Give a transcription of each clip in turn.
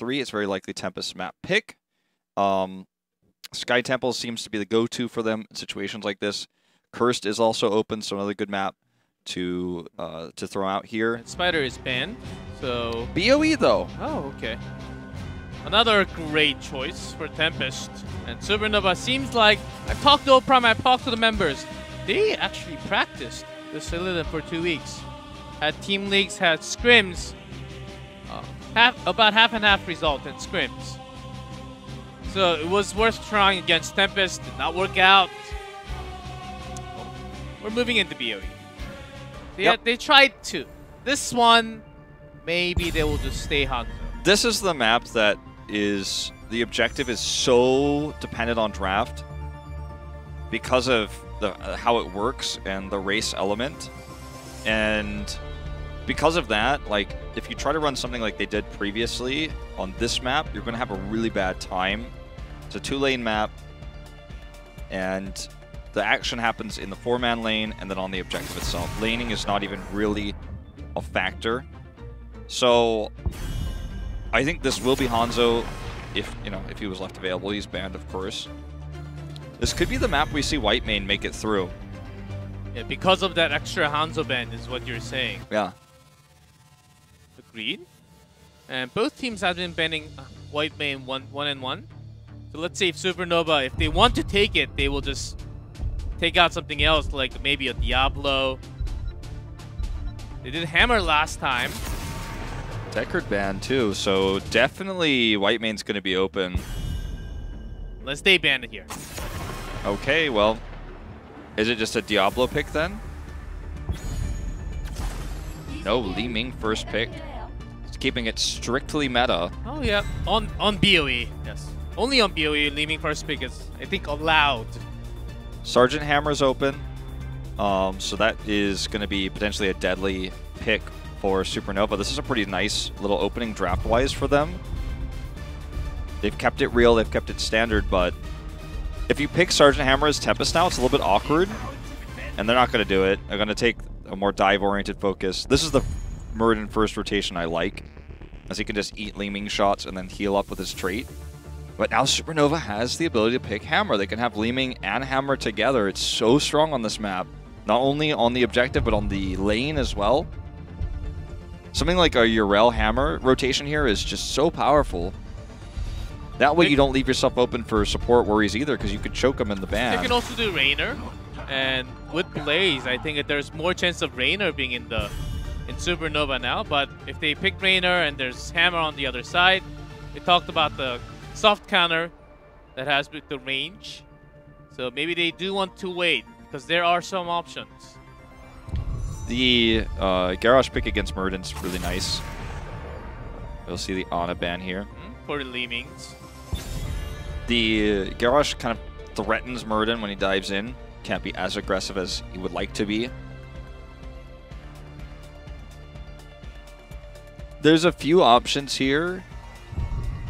3, it's very likely Tempest map pick. Sky Temple seems to be the go-to for them in situations like this. Cursed is also open, so another good map to throw out here. And Spider is banned, so... BOE, though. Oh, okay. Another great choice for Tempest. And Supernova seems like... I've talked to Prime, I've talked to the members. They actually practiced this Illidan for 2 weeks. Had team leagues, had scrims. About half and half result in scrims. So it was worth trying against Tempest. Did not work out. We're moving into BOE. They tried to. This one, maybe they will just stay Hanzo. This is the map that is... The objective is so dependent on draft because of how it works and the race element. And because of that, like, if you try to run something like they did previously on this map, you're going to have a really bad time. It's a 2-lane map, and the action happens in the 4-man lane and then on the objective itself. Laning is not even really a factor. So I think this will be Hanzo if he was left available. He's banned, of course. This could be the map we see Whitemane make it through. Yeah, because of that extra Hanzo ban is what you're saying. Yeah. Agreed. And both teams have been banning Whitemane 1-and-1. So let's say if Supernova, if they want to take it, they will just take out something else, like maybe a Diablo. They did Hammer last time. Deckard ban too, so definitely Whitemane's going to be open. Unless they ban it here. Okay, well, is it just a Diablo pick then? No, Li Ming first pick. It's keeping it strictly meta. Oh yeah, on BOE, yes. Only on BOE, Li Ming first pick is, I think, allowed. Sergeant Hammer's open, so that is going to be potentially a deadly pick for Supernova. This is a pretty nice little opening draft-wise for them. They've kept it real, they've kept it standard, but if you pick Sergeant Hammer as Tempest now, it's a little bit awkward, and they're not going to do it. They're going to take a more dive-oriented focus. This is the Muradin first rotation I like, as he can just eat Li Ming shots and then heal up with his trait. But now Supernova has the ability to pick Hammer. They can have Li Ming and Hammer together. It's so strong on this map. Not only on the objective, but on the lane as well. Something like a Yrel Hammer rotation here is just so powerful. That way you don't leave yourself open for support worries either, because you could choke them in the ban. They can also do Raynor. And with Blaze, I think that there's more chance of Raynor being in Supernova now. But if they pick Raynor and there's Hammer on the other side, we talked about the soft counter that has with the range. So maybe they do want to wait, because there are some options. The Garrosh pick against Muradin's really nice. You'll see the Ana ban here. For the Li Mings. The Garrosh kind of threatens Muradin when he dives in. Can't be as aggressive as he would like to be. There's a few options here.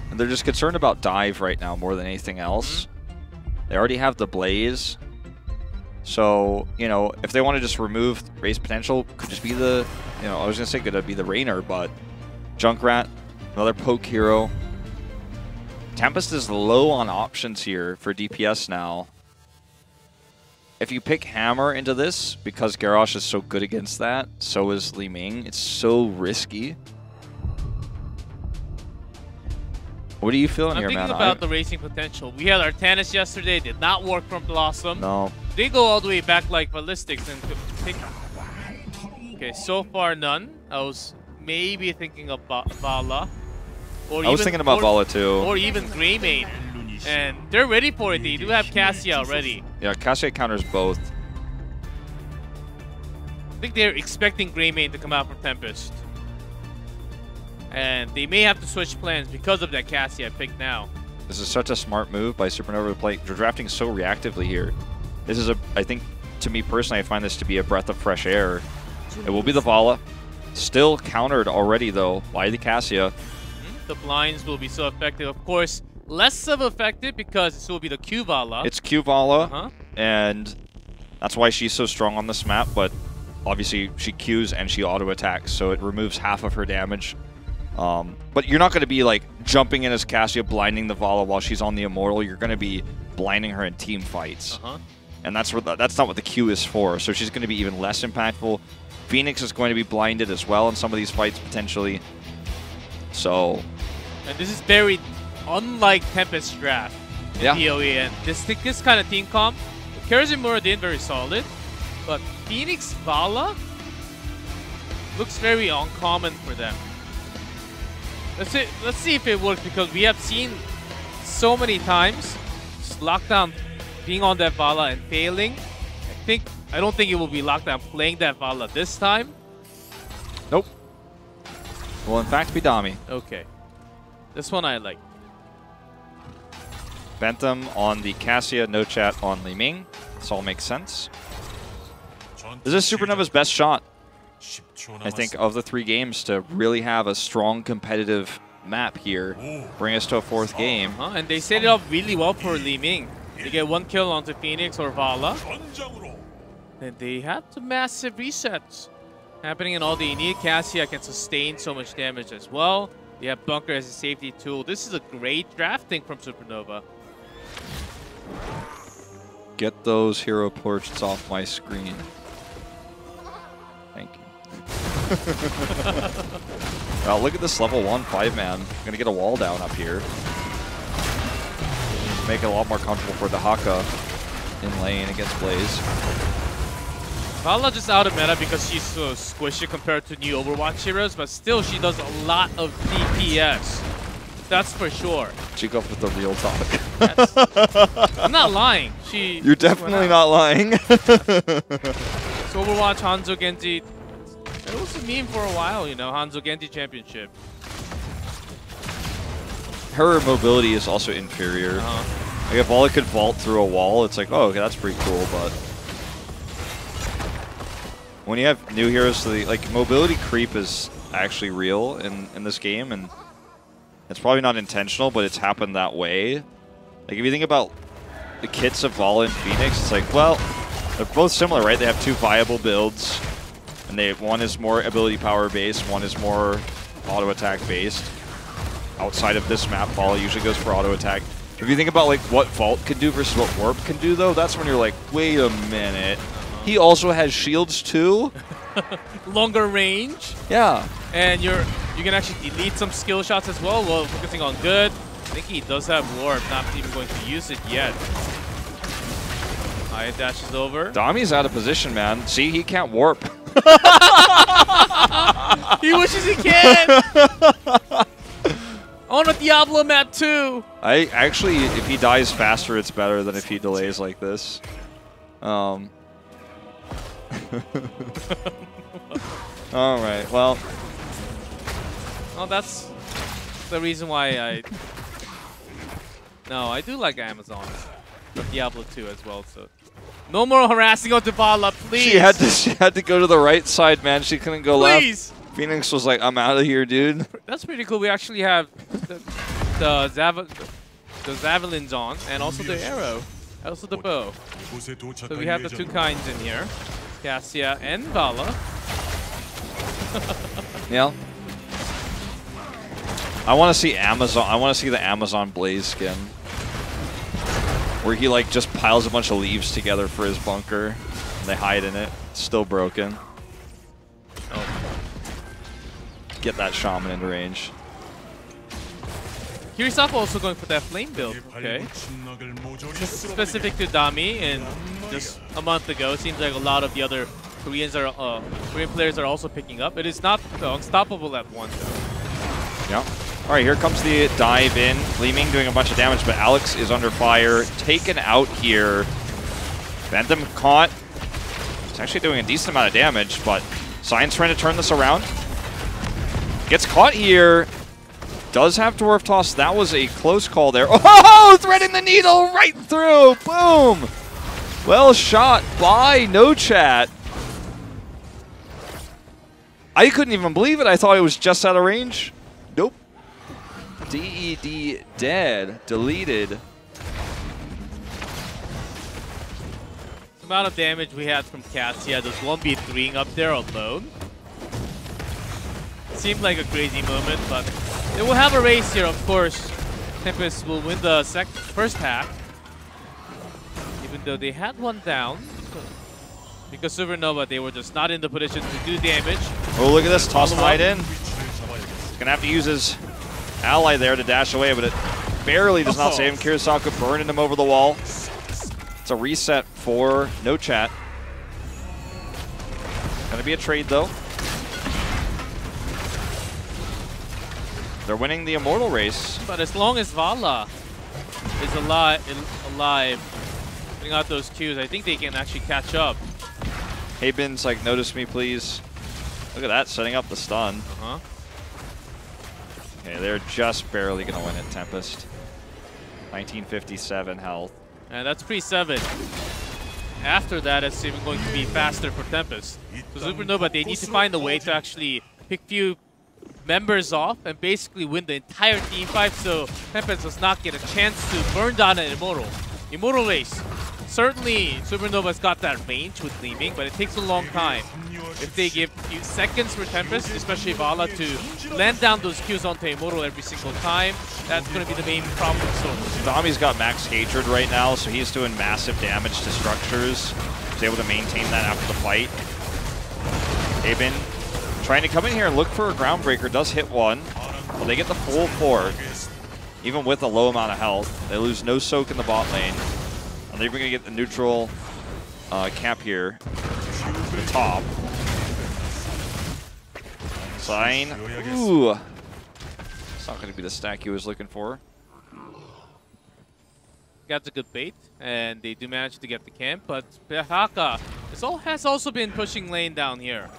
And they're just concerned about dive right now more than anything else. They already have the Blaze. So, if they want to just remove race potential, could just be the, I was going to say could be the Raynor, but Junkrat, another poke hero. Tempest is low on options here for DPS now. If you pick Hammer into this, because Garrosh is so good against that, so is Li Ming. It's so risky. What are you feeling here, man? I'm thinking about the racing potential. We had Artanis yesterday. Did not work from Blossom. No. They go all the way back like Ballistics and could pick. Okay, so far none. I was maybe thinking of Vala. I was thinking about Vala too. Or even Greymane. And they're ready for it. They do have Cassia already. Yeah, Cassia counters both. I think they're expecting Greymane to come out from Tempest. And they may have to switch plans because of that Cassia pick now. This is such a smart move by Supernova to play. They're drafting so reactively here. This is I think, to me personally, I find this to be a breath of fresh air. It will be the Vala. Still countered already, though, by the Cassia. The blinds will be so effective. Of course, less of effective because this will be the Q Vala. It's Q Vala, and that's why she's so strong on this map, but obviously she Qs and she auto-attacks, so it removes half of her damage. But you're not going to be like jumping in as Cassia, blinding the Vala while she's on the Immortal. You're going to be blinding her in team fights. And that's not what the Q is for. So she's going to be even less impactful. Phoenix is going to be blinded as well in some of these fights potentially. So, and this is very unlike Tempest draft. Yeah. PoE and this kind of team comp. Karazhan Muradin very solid, but Phoenix Vala looks very uncommon for them. Let's see if it works, because we have seen so many times Lockdown being on that Vala and failing. I don't think it will be Lockdown playing that Vala this time. Nope. Will in fact be Dami. Okay. This one I like. Bentham on the Cassia, no chat on Li Ming. This all makes sense. This is Supernova's best shot, I think, of the 3 games to really have a strong competitive map here. Bring us to a 4th game. And they set it up really well for Li Ming. They get 1 kill onto Phoenix or Vala. Then they have the massive resets happening in all they need. Cassia can sustain so much damage as well. They have Bunker as a safety tool. This is a great drafting from Supernova. Get those hero portraits off my screen. Thank you. Wow, look at this level 1 5-man. Gonna get a wall down up here. Make it a lot more comfortable for the Haka in lane against Blaze. Vala just out of meta because she's so squishy compared to new Overwatch heroes, but still she does a lot of DPS. That's for sure. Cheek up with the real talk. I'm not lying. You're definitely not lying. So Overwatch, Hanzo Genji. It was a meme for a while, you know, Hanzo Genji Championship. Her mobility is also inferior. Like if Vala could vault through a wall, it's like, oh, okay, that's pretty cool, but when you have new heroes, like mobility creep is actually real in this game, and it's probably not intentional, but it's happened that way. Like if you think about the kits of Vala and Phoenix, it's like, well, they're both similar, right? They have 2 viable builds, and one is more ability power based, one is more auto attack based. Outside of this map, Vala usually goes for auto attack. If you think about like what Vault can do versus what Warp can do, though, that's when you're like, wait a minute. He also has shields too. Longer range. Yeah. And you can actually delete some skill shots as well while focusing on good. I think he does have Warp, not even going to use it yet. Alright, dashes over. Dami's out of position, man. See, he can't warp. He wishes he can! On a Diablo map too! I actually, if he dies faster, it's better than if he delays like this. Alright, well. Well, that's the reason why No, I do like Amazon. But Diablo 2 as well, so. No more harassing on Vala, please! She had to go to the right side, man. She couldn't go please. Left. Phoenix was like, I'm out of here, dude. That's pretty cool. We actually have the Javelins on, and also the arrow, also the bow. So we have the 2 kinds in here. Cassia and Vala. Yeah. I want to see Amazon. I want to see the Amazon Blaze skin, where he like just piles a bunch of leaves together for his bunker, and they hide in it. It's still broken. Oh. Get that shaman into range. Kirisawa also going for that flame build. Okay. This is specific to Dami, and just a month ago, it seems like a lot of the other Korean players are also picking up. It is not unstoppable at once, though. Yeah. All right, here comes the dive in. Li Ming doing a bunch of damage, but Alex is under fire. Taken out here. Bentham caught. He's actually doing a decent amount of damage, but Science trying to turn this around. Gets caught here. Does have Dwarf Toss. That was a close call there. Oh, threading the needle right through. Boom. Well shot by No Chat. I couldn't even believe it. I thought it was just out of range. Nope. DED dead. Deleted. The amount of damage we had from Cassia, just 1v3ing up there alone. seemed like a crazy moment, but they will have a race here, of course. Tempest will win the first half, even though they had one down. Because Supernova, they were just not in the position to do damage. Oh, look at this. Toss right in. He's going to have to use his ally there to dash away, but it barely does not save him. Kirisaku burning him over the wall. It's a reset for No Chat. Going to be a trade, though. They're winning the Immortal race. But as long as Vala is alive, putting out those Qs, I think they can actually catch up. Habin's like, notice me, please. Look at that, setting up the stun. Okay, they're just barely going to win it, Tempest. 1957 health. And that's pre-7. After that, it's even going to be faster for Tempest. So Supernova, they need to find a way to actually pick few members off and basically win the entire team fight, so Tempest does not get a chance to burn down an Immortal. Immortal race. Certainly, Supernova's got that range with Gleaming, but it takes a long time. If they give a few seconds for Tempest, especially Vala, to land down those Qs onto Immortal every single time, that's going to be the main problem. So Dami's got max hatred right now, so he's doing massive damage to structures. He's able to maintain that after the fight. Habin trying to come in here and look for a Groundbreaker, does hit one. Well, they get the full 4, even with a low amount of health. They lose no soak in the bot lane. And they're even going to get the neutral cap here to the top. Sign. Ooh. It's not going to be the stack he was looking for. Got a good bait, and they do manage to get the camp, but Behaka has also been pushing lane down here.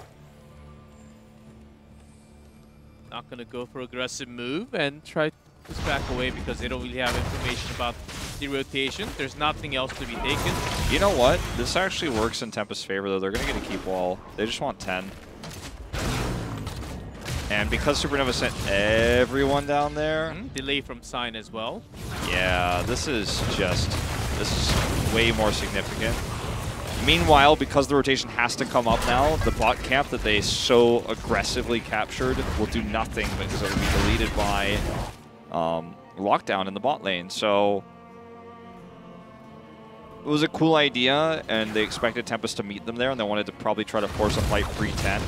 Not going to go for aggressive move and try to push back away because they don't really have information about the rotation. There's nothing else to be taken. You know what? This actually works in Tempest's favor, though. They're going to get a keep wall. They just want 10. And because Supernova sent everyone down there... Delay from Sign as well. Yeah, this is way more significant. Meanwhile, because the rotation has to come up now, the bot camp that they so aggressively captured will do nothing because it will be deleted by lockdown in the bot lane. So it was a cool idea, and they expected Tempest to meet them there, and they wanted to probably try to force a fight pre-10.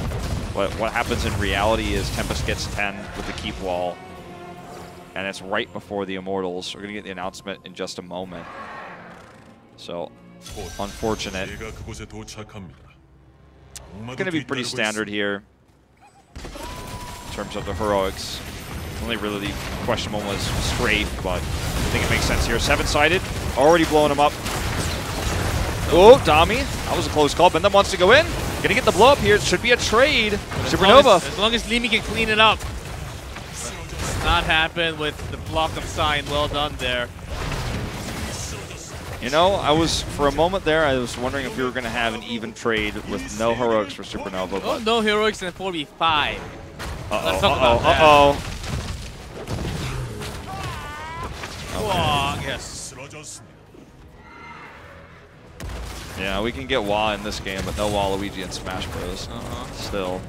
But what happens in reality is Tempest gets 10 with the keep wall, and it's right before the Immortals. We're going to get the announcement in just a moment. So, unfortunate. It's going to be pretty standard here in terms of the heroics. Only really questionable was Strafe, but I think it makes sense here. 7-sided, already blowing him up. Oh, Dami, that was a close call. Bendam wants to go in. Gonna get the blow up here. It should be a trade. Supernova. As long as Limi can clean it up. But does not happen with the block of Sign. Well done there. You know, for a moment there, I was wondering if we were going to have an even trade with no heroics for Supernova. Oh, no heroics and 4v5. Let's talk about that. Okay. Yes. Yeah, we can get Wah in this game, but no Waluigi in Smash Bros. Still.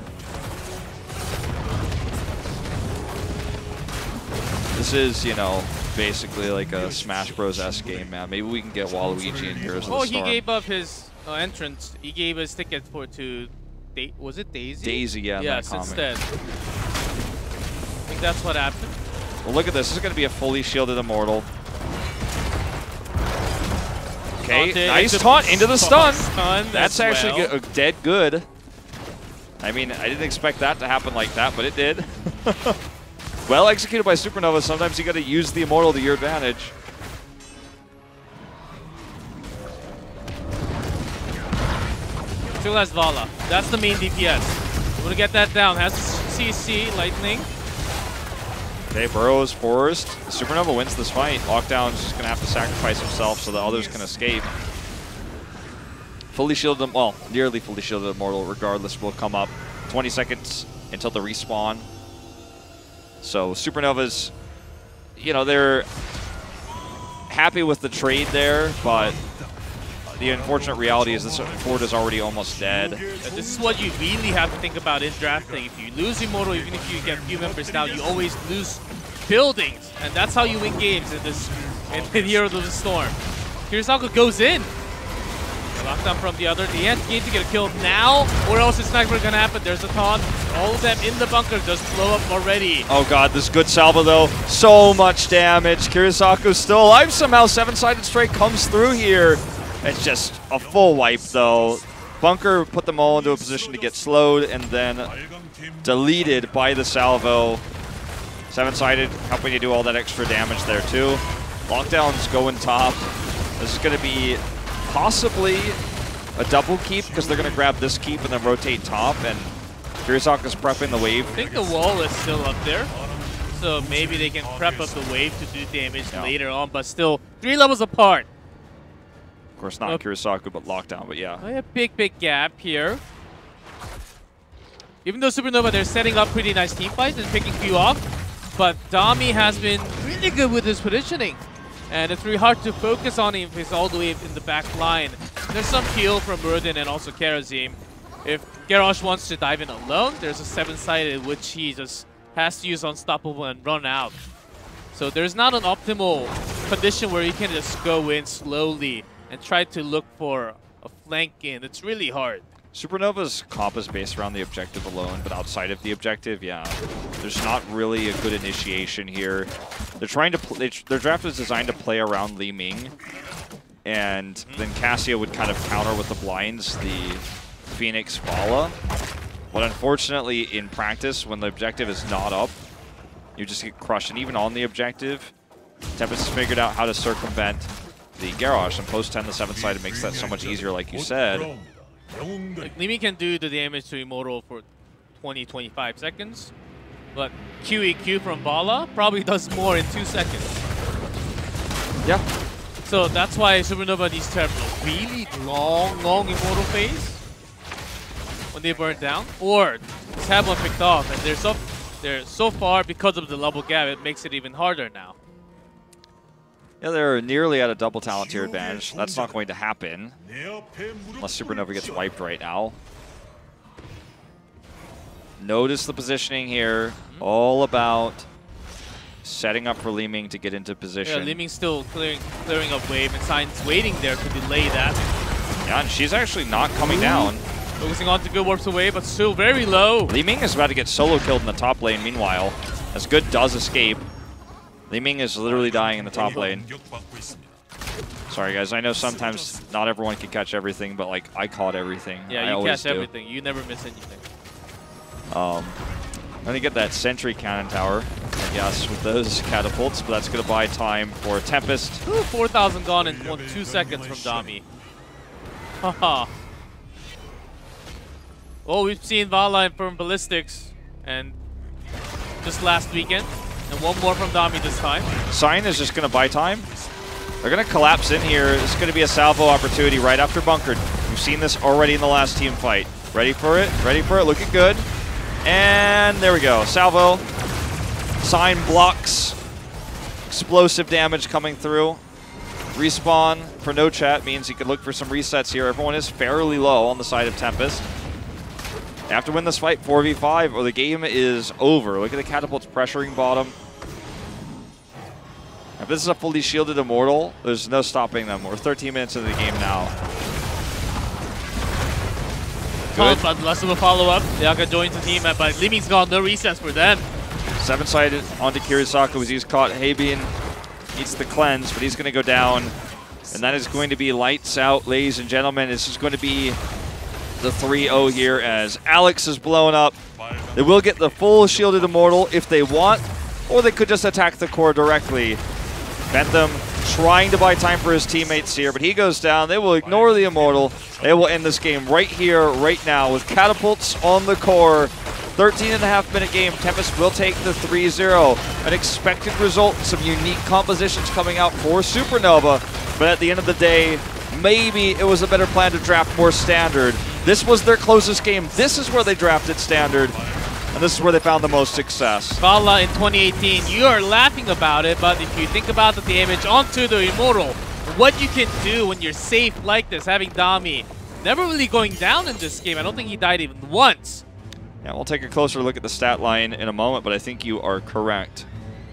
This is, you know, basically like a Smash Bros-esque game, man. Maybe we can get Waluigi in Heroes of the Storm. He gave up his entrance. He gave his ticket to was it Daisy? Daisy, yeah. Yes, instead. I think that's what happened. Well, look at this. This is going to be a fully shielded Immortal. Okay, nice taunt into the stun. That's actually dead good. I mean, I didn't expect that to happen like that, but it did. Well executed by Supernova. Sometimes you got to use the Immortal to your advantage. Still has Vala. That's the main DPS. Want to get that down. Has CC, Lightning. Okay, Burrows forced. Supernova wins this fight. Lockdown's just going to have to sacrifice himself so the others can escape. Fully shielded, well, nearly fully shielded Immortal, regardless, will come up. 20 seconds until the respawn. So Supernova's, you know, they're happy with the trade there, but the unfortunate reality is this fort is already almost dead. This is what you really have to think about in drafting. If you lose Immortal, even if you get few members down, you always lose buildings. And that's how you win games in this in Heroes of the Storm. Kirisaku goes in. Lockdown from the other. The end game to get a kill now, or else it's not going to happen. There's a taunt. All of them in the bunker just blow up already. Oh god, this good salvo though. So much damage. Kirisaku's still alive somehow. Seven-sided strike comes through here. It's just a full wipe though. Bunker put them all into a position to get slowed and then deleted by the salvo. Seven-sided helping you do all that extra damage there too. Lockdown's going top. This is going to be possibly a double keep because they're going to grab this keep and then rotate top, and Kirisaku's prepping the wave. I think the wall is still up there, so maybe they can prep up the wave to do damage later on, but still 3 levels apart. Of course, not Kirisaku, but Lockdown, but yeah. A big gap here. Even though Supernova, they're setting up pretty nice team fights and picking few off, but Dami has been really good with his positioning. And it's really hard to focus on him if he's all the way in the back line. There's some heal from Burden and also Karazim. If Garrosh wants to dive in alone, there's a 7-sided which he just has to use Unstoppable and run out. So there's not an optimal condition where you can just go in slowly and try to look for a flank in. It's really hard. Supernova's comp is based around the objective alone, but outside of the objective, yeah, there's not really a good initiation here. They're trying to their draft is designed to play around Li Ming, and then Cassia would kind of counter with the blinds, the Phoenix Vala. But unfortunately, in practice, when the objective is not up, you just get crushed. And even on the objective, Tempest has figured out how to circumvent the Garrosh, and post 10 the 7-sided makes that so much easier, like you said. Like, Li Ming can do the damage to Immortal for 20-25 seconds, but QEQ from Vala probably does more in 2 seconds. Yeah. So that's why Supernova needs to have a really long Immortal phase when they burn down, or just have one picked off, and they're so far because of the level gap, it makes it even harder now. Yeah, they're nearly at a double talent tier advantage. That's not going to happen unless Supernova gets wiped right now. Notice the positioning here. All about setting up for Li Ming to get into position. Yeah, Li Ming's still clearing up wave, and Sign's waiting there to delay that. Yeah, and she's actually not coming down. Focusing on to Good warps away, but still very low. Li Ming is about to get solo killed in the top lane meanwhile, as Good does escape. Li Ming is literally dying in the top lane. Sorry guys, I know sometimes not everyone can catch everything, but like I caught everything. Yeah, you catch everything. You never miss anything. Let me get that sentry cannon tower, I guess, with those catapults, but that's going to buy time for Tempest. 4,000 gone in 2 seconds from Dami. Haha. Well, we've seen Vala from Ballistics, and just last weekend. And one more from Dami this time. Sign is just going to buy time. They're going to collapse in here. This is going to be a salvo opportunity right after bunkered. We've seen this already in the last team fight. Ready for it? Ready for it? Looking good. And there we go. Salvo. Sign blocks. Explosive damage coming through. Respawn for no chat means you can look for some resets here. Everyone is fairly low on the side of Tempest. They have to win this fight 4v5 or the game is over. Look at the catapults pressuring bottom. If this is a fully shielded Immortal, there's no stopping them. We're 13 minutes into the game now. Good. But less of a follow-up. Yaka joins the team, but Li Ming's got no resets for them. 7-sided onto Kirisaku as he's caught. Habian needs the cleanse, but he's going to go down. And that is going to be lights out, ladies and gentlemen. This is going to be the 3-0 here as Alex is blown up. They will get the full shielded Immortal if they want, or they could just attack the core directly. Bentham trying to buy time for his teammates here, but he goes down. They will ignore the Immortal. They will end this game right here, right now, with catapults on the core. 13.5-minute game. Tempest will take the 3-0. An expected result, some unique compositions coming out for Supernova, but at the end of the day, maybe it was a better plan to draft more standard. This was their closest game. This is where they drafted standard, and this is where they found the most success. Vala in 2018, you are laughing about it, but if you think about the damage onto the Immortal, what you can do when you're safe like this, having Dami never really going down in this game. I don't think he died even once. Yeah, we'll take a closer look at the stat line in a moment, but I think you are correct.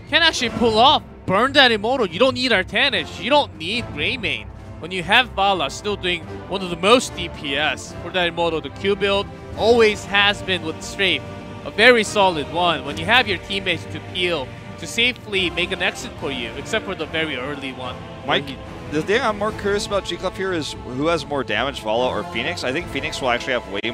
Can actually pull off, burn that Immortal. You don't need Artanish. You don't need Greymane. When you have Vala still doing one of the most DPS for that Immortal, the Q build always has been with Strafe a very solid one. When you have your teammates to peel, to safely make an exit for you, except for the very early one. Mike, the thing I'm more curious about G-Club here is who has more damage, Vala or Phoenix? I think Phoenix will actually have way more